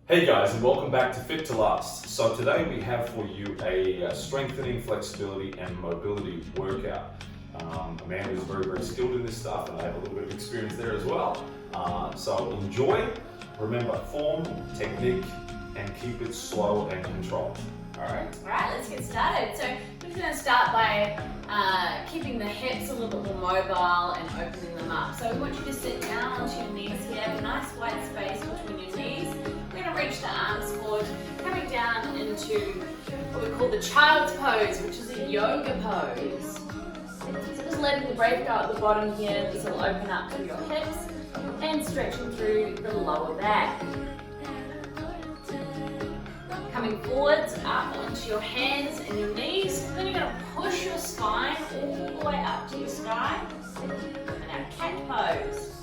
Hey guys, and welcome back to Fit to Last. So today we have for you a strengthening, flexibility and mobility workout. Amanda is very skilled in this stuff, and I have a little bit of experience there as well. So enjoy. Remember, form, technique, and keep it slow and controlled. Alright, let's get started. So we're just going to start by keeping the hips a little bit more mobile and opening them up. So we want you to sit down onto your knees here, have a nice wide space between your knees. We're going to reach the arms forward, coming down into what we call the child's pose, which is a yoga pose. So just letting the breath go at the bottom here. This will open up through your hips and stretching through the lower back. Coming forwards, up onto your hands and your knees. Then you're going to push your spine all the way up to your sky. And our cat pose.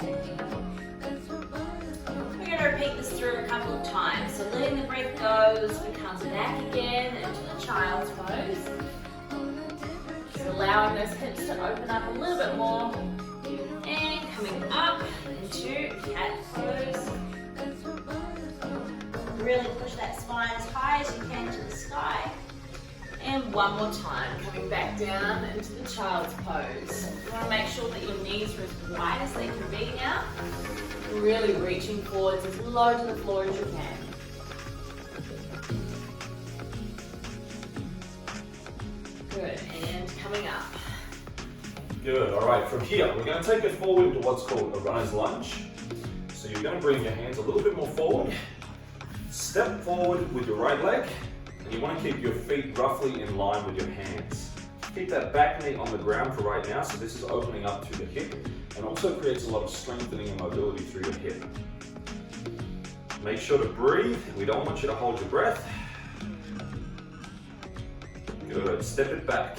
We're going to repeat this through a couple of times. So letting the breath go as we come back again into the child's pose. Just allowing those hips to open up a little bit more. And coming up into cat pose. Really push that spine as high as you can to the sky. And one more time, coming back down into the child's pose. You want to make sure that your knees are as wide as they can be now. Really reaching forwards as low to the floor as you can. Good, and coming up. good. Alright, from here we're going to take it forward into what's called a runner's lunge. So you're going to bring your hands a little bit more forward. Step forward with your right leg, and you want to keep your feet roughly in line with your hands. Keep that back knee on the ground for right now, so this is opening up through the hip and also creates a lot of strengthening and mobility through your hip. Make sure to breathe. We don't want you to hold your breath. Good, step it back.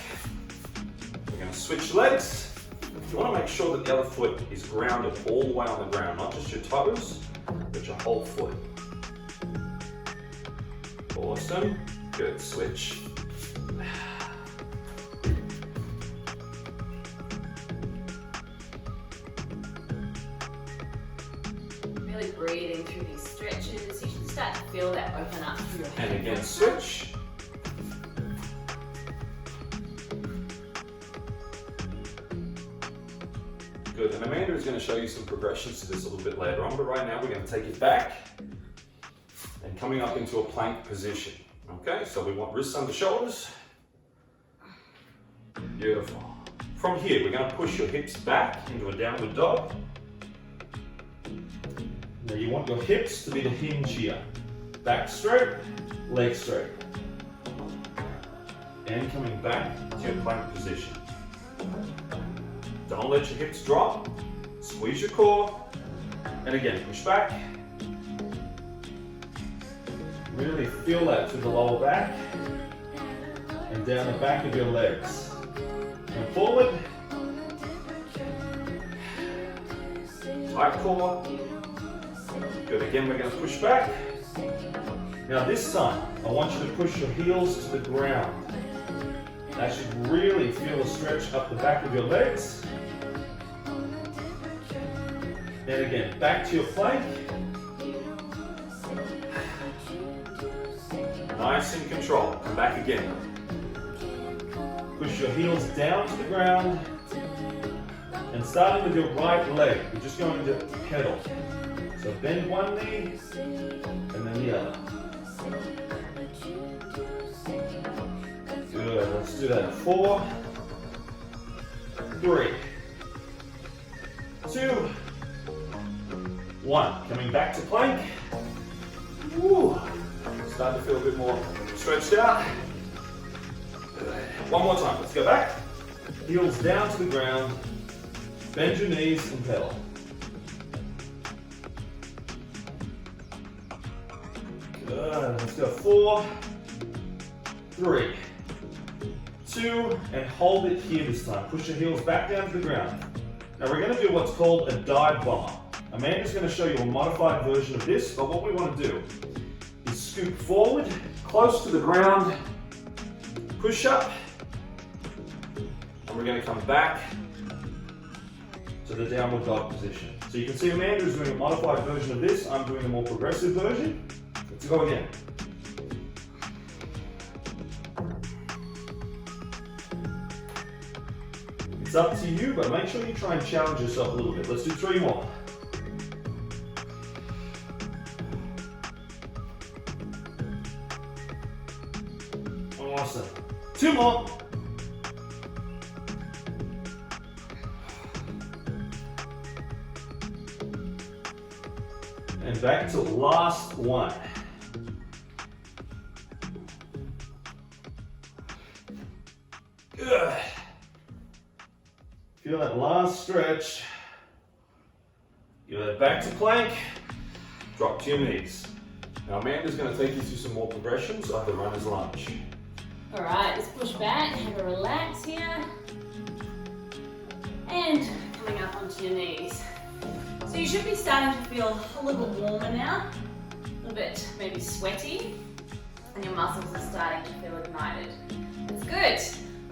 We're going to switch legs. You want to make sure that the other foot is grounded all the way on the ground, not just your toes, but your whole foot. Awesome. Good. Switch. Really breathing through these stretches. You should start to feel that open up through your head. And again, switch. Good. And Amanda is going to show you some progressions to this a little bit later on, but right now we're going to take it back. And coming up into a plank position. Okay, so we want wrists under shoulders. Beautiful. From here, we're going to push your hips back into a downward dog. Now you want your hips to be the hinge here. Back straight, leg straight. And coming back to your plank position. Don't let your hips drop. Squeeze your core. And again, push back. Really feel that through the lower back and down the back of your legs. And forward. Tight core. Good, again we're going to push back. Now this time, I want you to push your heels to the ground. That should really feel a stretch up the back of your legs. Then again, back to your plank. Nice and controlled. Come back again. Push your heels down to the ground. And starting with your right leg, we're just going to pedal. So bend one knee and then the other. Good. Let's do that. 4, 3, 2, 1. Coming back to plank. Woo. Starting to feel a bit more stretched out. One more time, let's go back. Heels down to the ground. Bend your knees and pedal. Good, let's go 4, 3, 2, and hold it here this time. Push your heels back down to the ground. Now we're going to do what's called a dive bomber. Amanda's going to show you a modified version of this, but what we want to do is scoop forward, close to the ground, push up, and we're going to come back to the downward dog position. So you can see Amanda is doing a modified version of this. I'm doing a more progressive version. Let's go again. It's up to you, but make sure you try and challenge yourself a little bit. Let's do 3 more. Awesome. 2 more. And back to last one. Good. Feel that last stretch. Give it back to plank. Drop to your knees. Now Amanda's going to take you through some more progressions of the runner's lunge. Alright, let's push back, have a relax here. And coming up onto your knees. So you should be starting to feel a little bit warmer now. A little bit maybe sweaty. And your muscles are starting to feel ignited. That's good.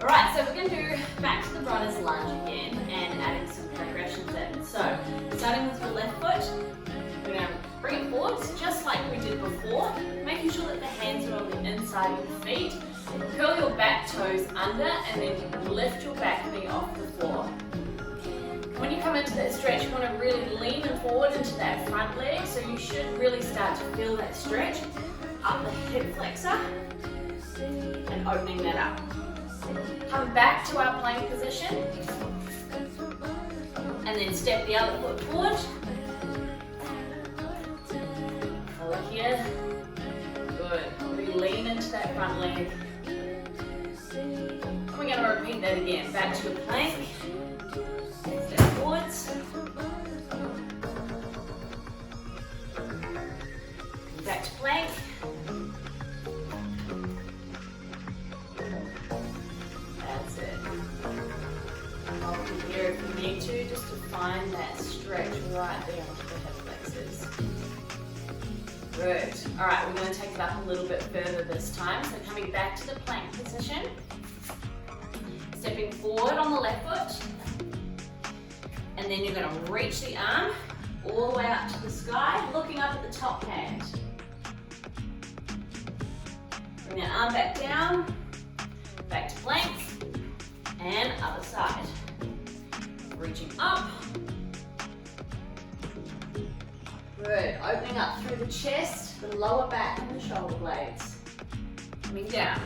Alright, so we're going to do back to the runner's lunge again and adding some progressions in. So, starting with your left foot, we're going to bring it forward just like we did before, making sure that the hands are on the inside of your feet. Curl your back toes under and then lift your back knee off the floor. When you come into that stretch, you want to really lean forward into that front leg, so you should really start to feel that stretch up the hip flexor and opening that up. Come back to our plank position and then step the other foot forward. Over here. Good. Really lean into that front leg. And we're going to repeat that again. Back to a plank. Step forwards. Back to plank. That's it. Hold it here if you need to, just to find that stretch right there onto the hip flexors. Good. All right, we're going to take it up a little bit further this time. So coming back to the plank position. Stepping forward on the left foot. And then you're going to reach the arm all the way up to the sky, looking up at the top hand. Bring that arm back down. Back to plank. And other side. Reaching up. Good. Opening up through the chest, the lower back and the shoulder blades. Coming down.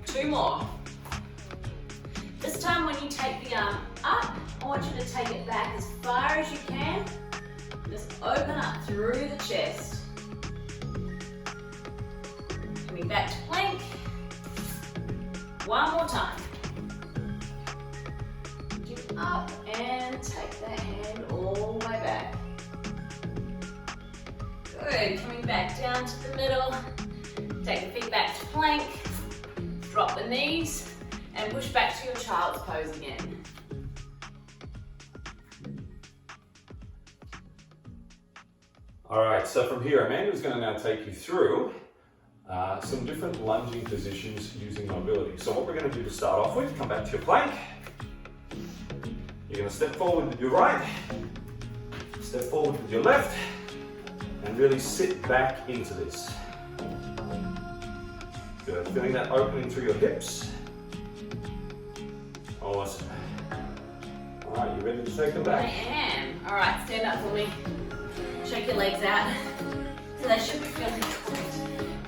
2 more. This time when you take the arm up, I want you to take it back as far as you can. Just open up through the chest. Coming back to plank. 1 more time. Reaching up and take that hand all the way back. Good, coming back down to the middle. Take the feet back to plank. Drop the knees and push back to your child's pose again. All right, so from here, Amanda's going to now take you through some different lunging positions using mobility. So what we're going to do to start off with, come back to your plank. You're going to step forward with your right, step forward with your left, and really sit back into this. Good, feeling that opening through your hips. Awesome. All right, you ready to take them back? I am. All right, stand up for me. Shake your legs out. So they should be feeling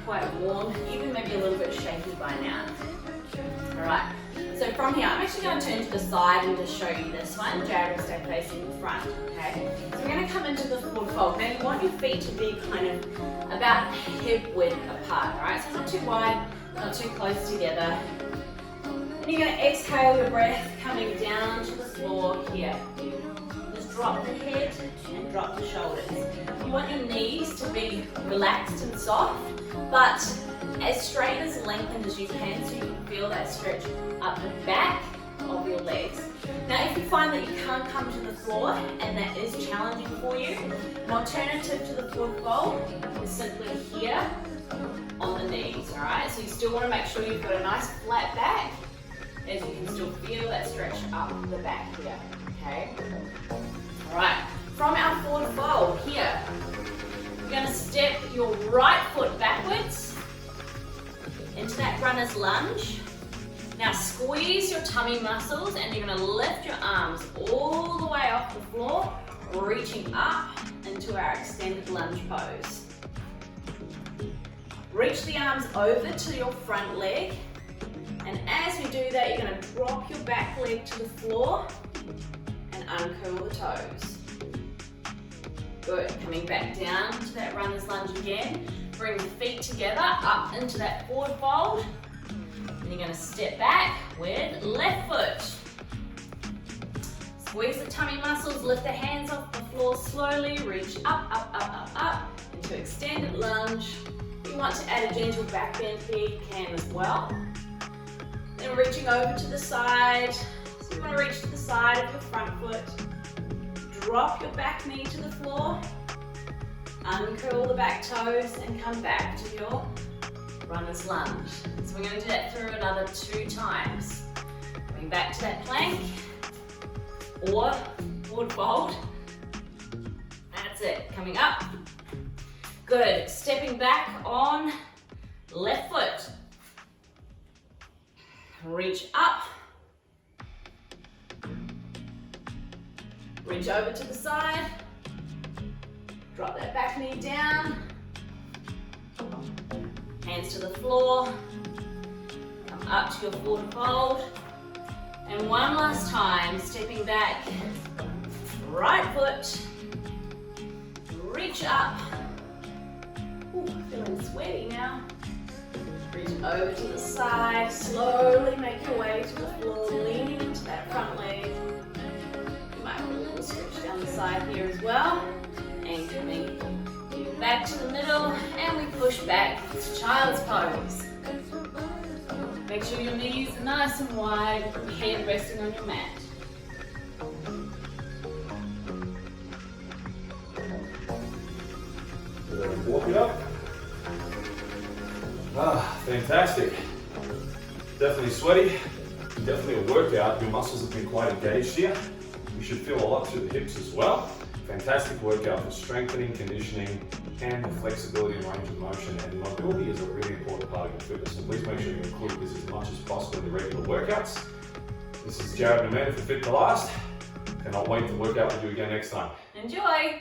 quite warm, even maybe a little bit shaky by now. All right, so from here, I'm actually going to turn to the side and just show you this one. Jarrod will stay facing the front, okay? So we're going to come into the forward fold. Now you want your feet to be kind of about hip width apart, all right? So not too wide, not too close together. And you're going to exhale your breath coming down to the floor here. Just drop the head and drop the shoulders. You want your knees to be relaxed and soft, but as straight as lengthened as you can so you can feel that stretch up the back of your legs. Now if you find that you can't come to the floor and that is challenging for you, an alternative to the forward fold is simply here on the knees, alright? So you still want to make sure you've got a nice flat back as you can still feel that stretch up the back here, okay? Alright, from our forward fold here, you're going to step your nice lunge. Now squeeze your tummy muscles and you're going to lift your arms all the way off the floor, reaching up into our extended lunge pose. Reach the arms over to your front leg, and as we do that, you're going to drop your back leg to the floor and uncurl the toes. Good, coming back down to that runner's lunge again. Bring the feet together up into that forward fold. And you're going to step back with left foot. Squeeze the tummy muscles, lift the hands off the floor slowly, reach up, up, up, up, up into extended lunge. If you want to add a gentle back bend here, you can as well. Then reaching over to the side. So you want to reach to the side of your front foot. Drop your back knee to the floor. Uncurl the back toes and come back to your runner's lunge. So we're going to do that through another 2 times. Going back to that plank or forward fold. That's it. Coming up. Good. Stepping back on left foot. Reach up. Reach over to the side. Drop that back knee down. Hands to the floor. Come up to your forward fold. And one last time, stepping back. Right foot. Reach up. Ooh, feeling sweaty now. Reach over to the side. Slowly make your way to the floor, leaning into that front leg. You might have a little stretch down the side here as well. And coming back to the middle, and we push back to child's pose. Make sure your knees are nice and wide, head resting on your mat. Walk it up. Ah, fantastic. Definitely sweaty. Definitely a workout. Your muscles have been quite engaged here. You should feel a lot through the hips as well. Fantastic workout for strengthening, conditioning, and the flexibility and range of motion. And mobility is a really important part of your fitness. And please make sure you include this as much as possible in your regular workouts. This is Jarrod and Amanda for Fit to Last. Cannot wait to work out with you again next time. Enjoy!